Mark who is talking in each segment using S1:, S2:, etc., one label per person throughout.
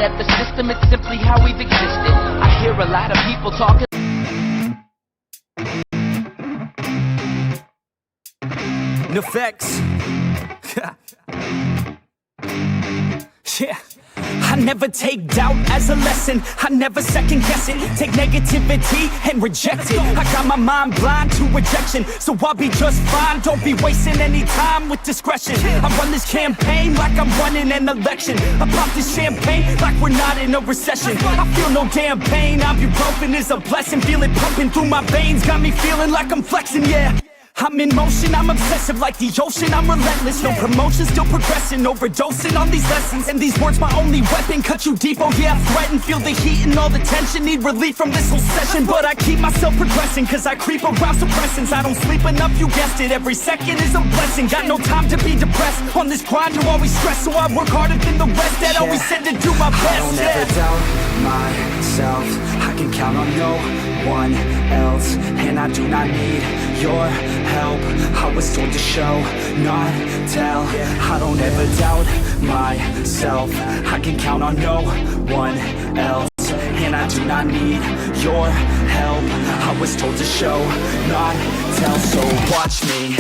S1: at the system, it's simply how we've existed. I hear a lot of people talking.
S2: Effects. Yeah. I never take doubt as a lesson. I never second guess it. Take negativity and reject it. I got my mind blind to rejection, so I'll be just fine. Don't be wasting any time with discretion. I run this campaign like I'm running an election. I pop this champagne like we're not in a recession. I feel no damn pain. Ibuprofen is a blessing. Feel it pumping through my veins. Got me feeling like I'm flexing, yeah. I'm in motion, I'm obsessive like the ocean, I'm relentless. No promotion, still progressing, overdosing on these lessons. And these words my only weapon, cut you deep, oh yeah, I threaten. Feel the heat and all the tension, need relief from this whole session. But I keep myself progressing, cause I creep around suppressants. I don't sleep enough, you guessed it, every second is a blessing. Got no time to be depressed, on this grind you're always stressed. So I work harder than the rest, that always said to do my best.
S3: I don't ever doubt myself, I can count on no one else. And I do not need your help, I was told to show, not tell. I don't ever doubt myself, I can count on no one else. And I do not need your help, I was told to show, not tell. So watch me.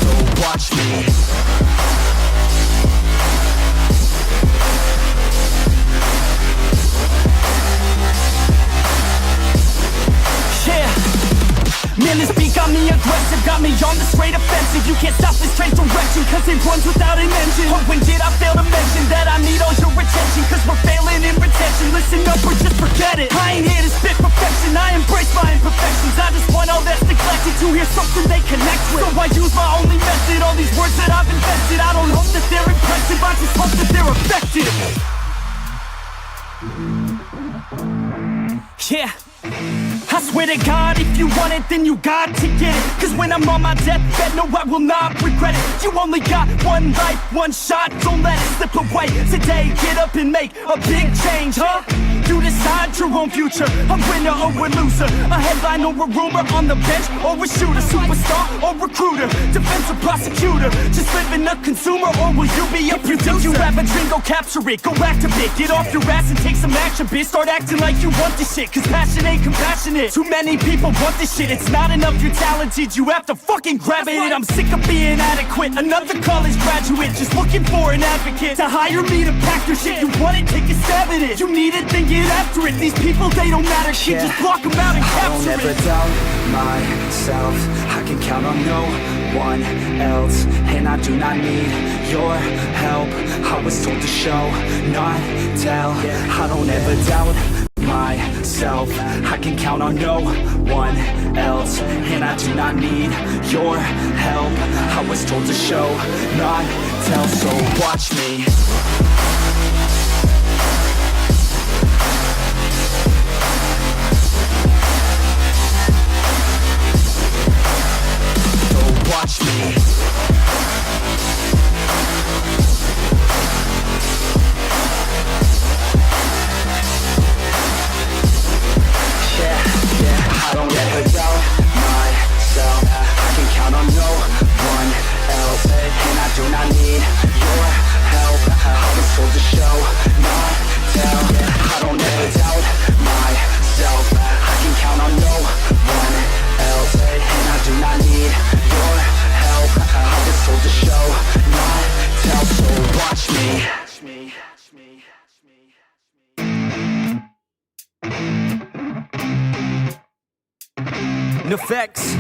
S3: So watch me. Man, this beat got me aggressive, got me on the straight offensive. You can't stop this train direction, cause it runs without an engine. Oh, when did I fail to mention that I need all your attention? Cause we're failing in retention, listen up or just forget it. I ain't here to spit perfection, I embrace my imperfections. I just want all that's neglected to hear something they connect with. So I use my only method, all these words that I've invested. I don't hope that they're impressive, I just hope that they're effective. Yeah, I swear to God, if you want it, then you got to get it. Cause when I'm on my deathbed, no, I will not regret it. You only got one life, one shot, don't let it slip away. Today, get up and make a big change, huh? You decide your own future, a winner or a loser, a headline or a rumor, on the bench or a shooter, superstar or recruiter, defensive prosecutor, just living a consumer, or will you be a producer? If you have a dream, go capture it, go activate, get off your ass and take some action, bitch. Start acting like you want this shit, cause passion ain't compassionate. Too many people want this shit, it's not enough you're talented, you have to fucking grab it. And I'm sick of being adequate, another college graduate, just looking for an advocate to hire me to pack your shit. You want it, take a stab at it, you need it, then get after it. These people, they don't matter, shit, just block them out and capture it. I don't ever doubt myself, I can count on no one else. And I do not need your help, I was told to show, not tell. I don't ever doubt myself, I can count on no one else. And I do not need your help, I was told to show, not tell. So watch me. So watch me. I don't ever doubt myself, I can count on no one else. And I do not need your help, I was told to show, not tell. I don't ever doubt myself, I can count on no one else. And I do not need your help, I was told to show, not tell. So watch me.
S2: Effects.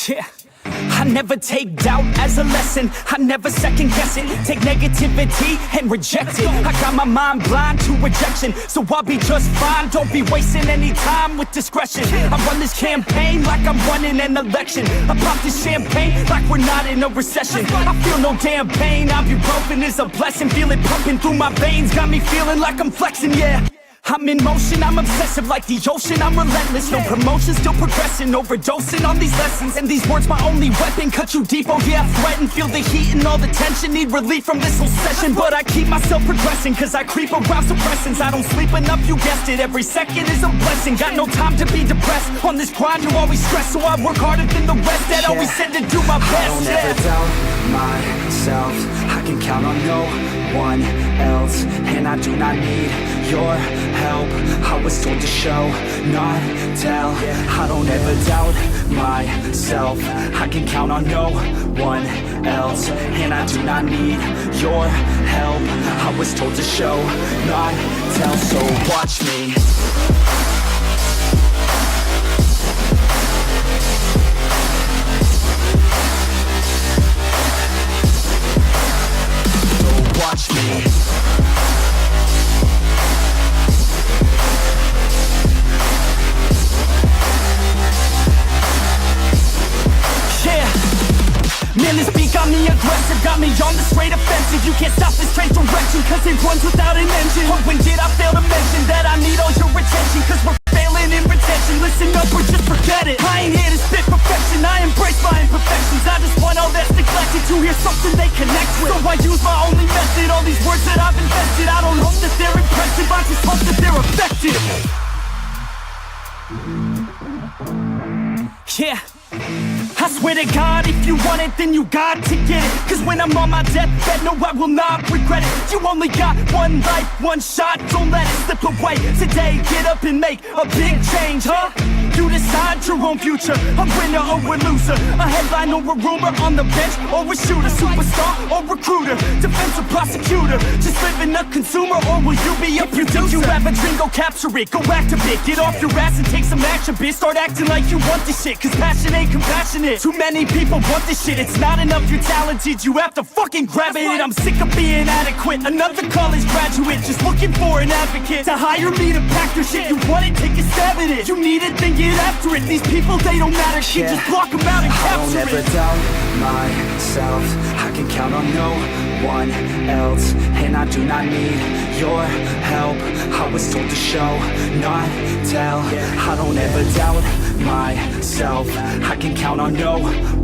S2: Yeah. I never take doubt as a lesson, I never second guess it. Take negativity and reject it. I got my mind blind to rejection, so I'll be just fine. Don't be wasting any time with discretion. I run this campaign like I'm running an election. I pop this champagne like we're not in a recession. I feel no damn pain, ibuprofen is a blessing. Feel it pumping through my veins, got me feeling like I'm flexing, yeah.
S3: I'm in motion, I'm obsessive like the ocean, I'm relentless. No promotion, still progressing, overdosing on these lessons. And these words my only weapon, cut you deep, oh yeah, I threaten. Feel the heat and all the tension, need relief from this whole session. But I keep myself progressing, cause I creep around suppressants. I don't sleep enough, you guessed it, every second is a blessing. Got no time to be depressed, on this grind you always stress. So I work harder than the rest, that always said to do my best.
S2: I don't ever doubt myself, I can count on no one else. And I do not need your help, I was told to show, not tell. I don't ever doubt myself, I can count on no one else. And I do not need your help, I was told to show, not tell. So watch me. Watch me.
S3: Man, this beat got me aggressive, got me on the straight offensive. You can't stop this train direction, cause it runs without an engine. But when did I fail to mention that I need all your attention? Cause we're failing in retention, listen up or just forget it. I ain't here to spit perfection, I embrace my imperfections. I just want all that's neglected to hear something they connect with. So I use my only method, all these words that I've invested. I don't hope that they're impressive, I just hope that they're effective. Yeah, I swear to God, if you want it, then you got to get it. Cause when I'm on my deathbed, no, I will not regret it. You only got one life, one shot, don't let it slip away. Today, get up and make a big change, huh? You decide your own future, a winner or a loser, a headline or a rumor, on the bench or a shooter, superstar or recruiter, defensive prosecutor, just living a consumer, or will you be a producer? If you think you have a dream, go capture it, go activate, get off your ass and take some action, bitch. Start acting like you want this shit, cause passion ain't compassionate. Too many people want this shit, it's not enough you're talented, you have to fucking grab it. I'm sick of being adequate, another college graduate, just looking for an advocate to hire me to pack your shit. You want it, take a stab at it, you need it, then get after it. These people, they don't matter, shit, just block them out and capture it.
S2: I don't ever doubt myself, I can count on no one else. And I do not need your help, I was told to show, not tell. I don't ever doubt myself, I can count on no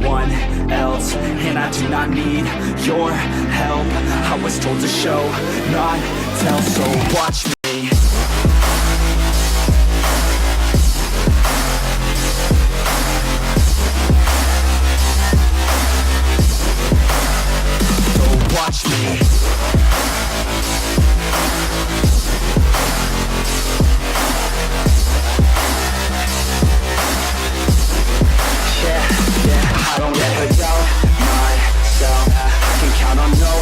S2: one else. And I do not need your help, I was told to show, not tell. So watch me. Watch me. I don't ever doubt myself, I can count on no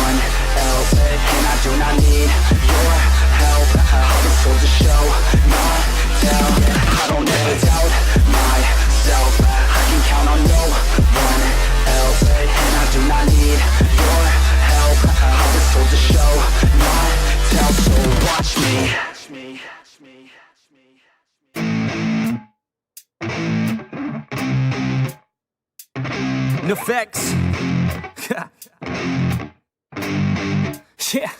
S2: one else. And I do not need your help, I was told to show, not tell. I don't ever doubt myself, I can count on no one else. And I do not need your help, I was told to show, not tell. So watch me.
S3: Effects. Yeah.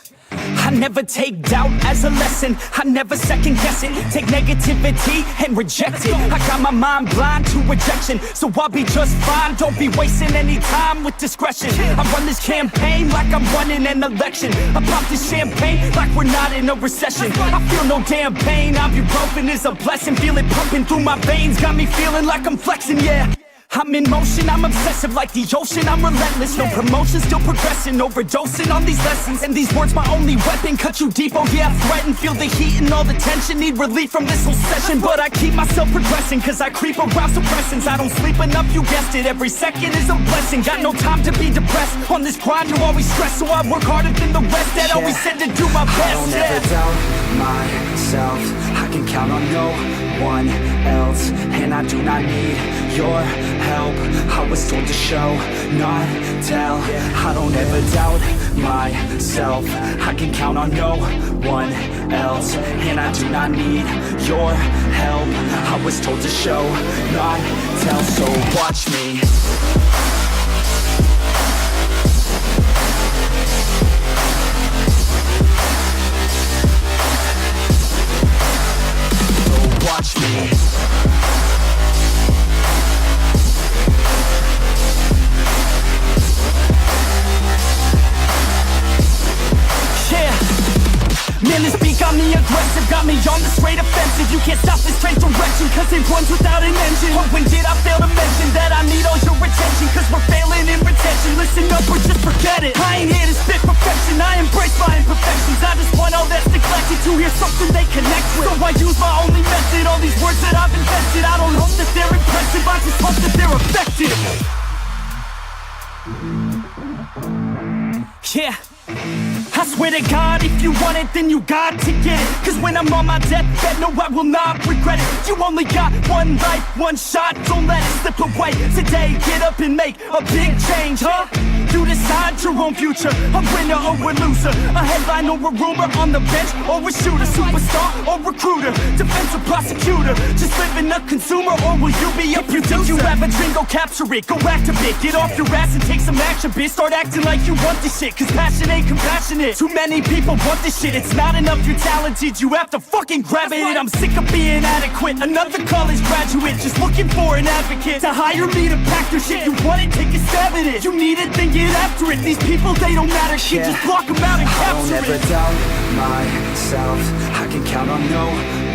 S3: I never take doubt as a lesson, I never second guess it. Take negativity and reject it. I got my mind blind to rejection, so I'll be just fine. Don't be wasting any time with discretion. I run this campaign like I'm running an election. I pop this champagne like we're not in a recession. I feel no damn pain, ibuprofen is a blessing. Feel it pumping through my veins, got me feeling like I'm flexing, yeah. I'm in motion, I'm obsessive like the ocean, I'm relentless. No promotion, still progressing, overdosing on these lessons. And these words my only weapon, cut you deep, oh yeah, I threaten. Feel the heat and all the tension, need relief from this whole session. But I keep myself progressing, cause I creep around suppressants. I don't sleep enough, you guessed it, every second is a blessing. Got no time to be depressed, on this grind you always stress. So I work harder than the rest, that always said to do my best.
S2: I don't ever doubt myself, I can count on no one else. And I do not need your help, I was told to show, not tell. I don't ever doubt myself, I can count on no one else. And I do not need your help, I was told to show, not tell. So watch me.
S3: got me on the straight offensive. You can't stop this train direction, cause it runs without an engine. Oh, when did I fail to mention that I need all your attention? Cause we're failing in retention. Listen up or just forget it. I ain't here to spit perfection, I embrace my imperfections. I just want all that's neglected to hear something they connect with. So I use my only method, all these words that I've invented. I don't hope that they're impressive, I just hope that they're effective. Yeah, I swear to God, if you want it, then you got to get it. Cause when I'm on my deathbed, no, I will not regret it. You only got one life, one shot, don't let it slip away. Today, get up and make a big change, huh? You decide your own future, a winner or a loser, a headline or a rumor, on the bench or a shooter, superstar or recruiter, defensive prosecutor, just living a consumer, or will you be a producer? If you have a dream, go capture it, go activate, get off your ass and take some action, bitch. Start acting like you want this shit, cause passion ain't compassionate. Too many people want this shit, it's not enough you're talented, you have to fucking grab it. I'm sick of being adequate, another college graduate, just looking for an advocate to hire me to pack your shit. You want it, take a stab at it, you need it, then get after it. These people, they don't matter, shit, just block them out and capture it.
S2: I don't ever doubt myself, I can count on no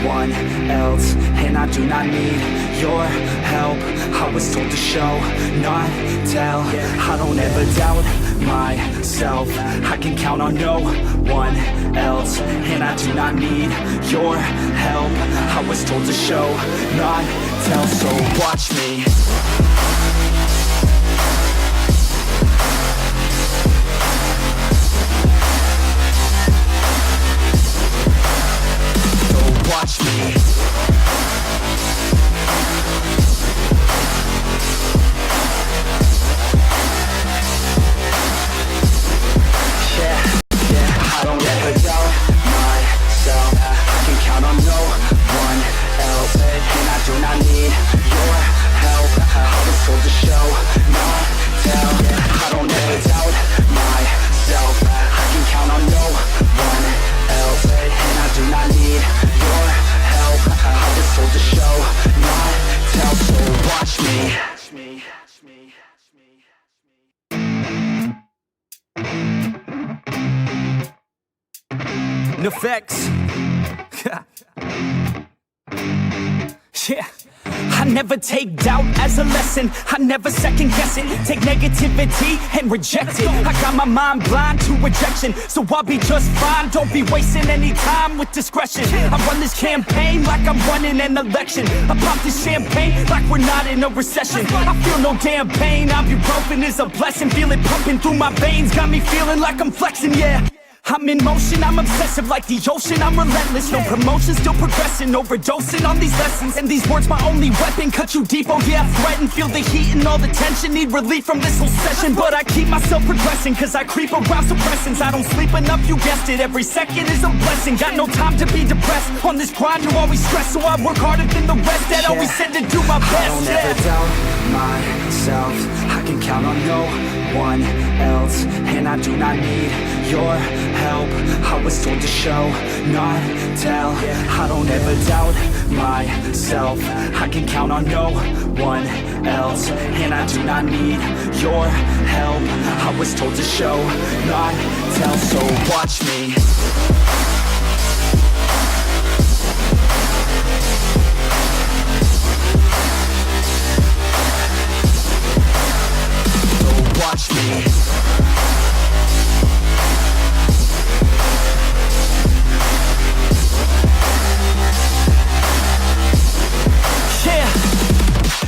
S2: one else, and I do not need your help. I was told to show, not tell. I don't ever doubt myself, I can count on no one else, and I do not need your help. I was told to show, not tell, so watch me. Watch me. I don't ever doubt myself, I can count on no one else, and I do not need your help. I was told to show, not tell. I don't ever doubt myself, I can count on no one else, and I do not need your help. I was told to show, not tell, so watch me. Effects. Yeah. I never take doubt as a lesson, I never second guess it. Take negativity and reject it. I got my mind blind to rejection, so I'll be just fine. Don't be wasting any time with discretion. I run this campaign like I'm running an election. I pop this champagne like we're not in a recession. I feel no damn pain, ibuprofen is a blessing. Feel it pumping through my veins, got me feeling like I'm flexing, yeah. I'm in motion, I'm obsessive like the ocean, I'm relentless. No promotion, still progressing, overdosing on these lessons. And these words my only weapon, cut you deep, oh yeah, I threaten. Feel the heat and all the tension, need relief from this whole session. But I keep myself progressing, cause I creep around suppressants. I don't sleep enough, you guessed it, every second is a blessing. Got no time to be depressed, on this grind you're always stressed. So I work harder than the rest, that always said to do my best. I don't ever doubt myself, I can count on no one else, and I do not need your help. I was told to show, not tell. I don't ever doubt myself, I can count on no one else, and I do not need your help. I was told to show, not tell, so watch me. Watch me.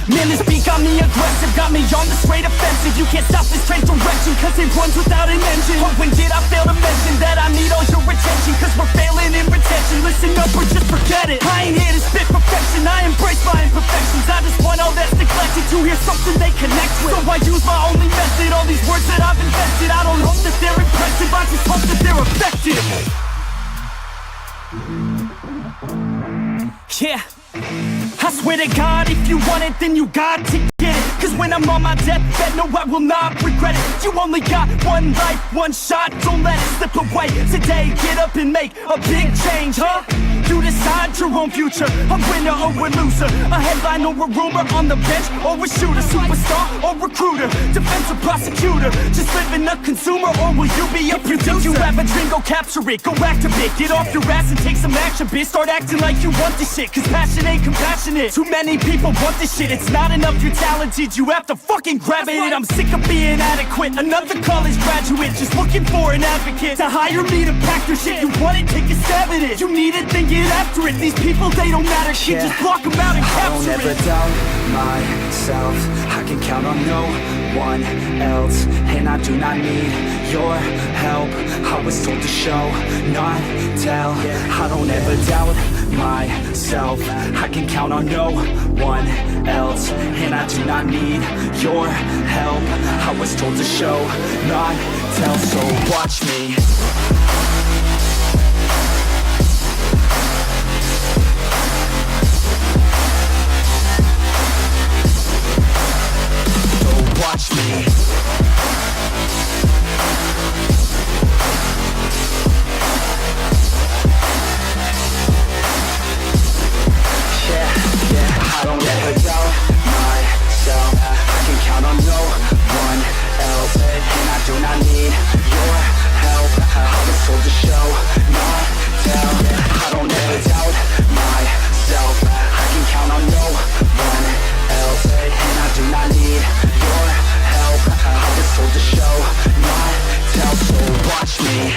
S2: Man, this beat got me aggressive, got me on the straight offensive. You can't stop this train direction, cause it runs without an engine. Oh, when did I fail to mention that I need all your attention? Cause we're failing in retention, listen up or just forget it. I ain't here to spit perfection, I embrace my imperfections. I just want all that's neglected to hear something they connect with. So I use my only method, all these words that I've invested. I don't hope that they're impressive, I just hope that they're effective. Yeah, I swear to God, if you want it, then you got to get it. Cause
S3: Cause when I'm on my deathbed, no, I will not regret it. You only got one life, one shot, don't let it slip away. Today, get up and make a big change, huh? You decide your own future, a winner or a loser, a headline or a rumor, on the bench or a shooter, superstar or recruiter, defensive prosecutor, just living a consumer, or will you be a producer? If you have a dream, go capture it, go activate, get off your ass and take some action, bitch. Start acting like you want this shit, cause passion ain't compassionate. Too many people want this shit, it's not enough you're talented, you have to fucking grab it. I'm sick of being adequate, another college graduate, just looking for an advocate to hire me to pack your shit. You want it, take a stab at it, you need it, then get after it. These people, they don't matter, shit, just block them out and capture it.
S2: I don't ever doubt myself, I can count on no one else, and I do not need your help. I was told to show, not tell. I don't ever doubt myself, I can count on no one else, and I do not need your help. I was told to show, not tell, so watch me. Watch me. I don't ever doubt myself, I can count on no one else, and I do not need your help. I was told to show, not tell. I don't ever doubt myself, I can count on no one else, and I do not need your help. I was told to show, not tell, so watch me.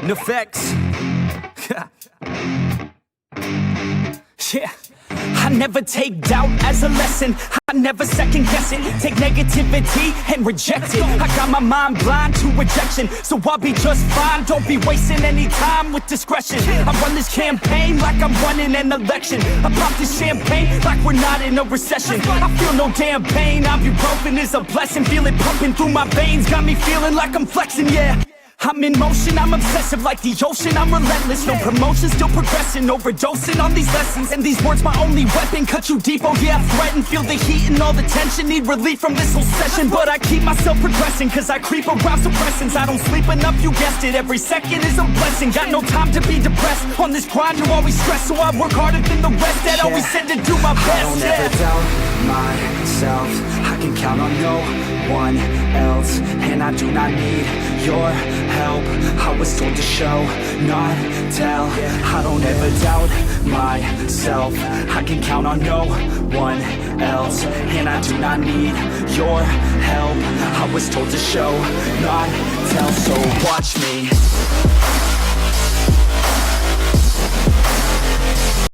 S2: Nefex. Yeah. I never take doubt as a lesson, I never second guess it. Take negativity and reject it. I got my mind blind to rejection, so I'll be just fine. Don't be wasting any time with discretion. I run this campaign like I'm running an election. I pop this champagne like we're not in a recession. I feel no damn pain, ibuprofen is a blessing. Feel it pumping through my veins, got me feeling like I'm flexing, yeah. I'm in motion, I'm obsessive like the ocean, I'm relentless. No promotion, still progressing, overdosing on these lessons. And these words my only weapon, cut you deep, oh yeah, I threaten. Feel the heat and all the tension, need relief from this whole session. But I keep myself progressing, cause I creep around suppressants. I don't sleep enough, you guessed it, every second is a blessing. Got no time to be depressed, on this grind you always stress. So I work harder than the rest, that always said to do my best. I don't ever doubt myself, I can count on no one else, and I do not need your help. I was told to show, not tell. I don't ever doubt myself, I can count on no one else, and I do not need your help. I was told to show, not tell, so watch me.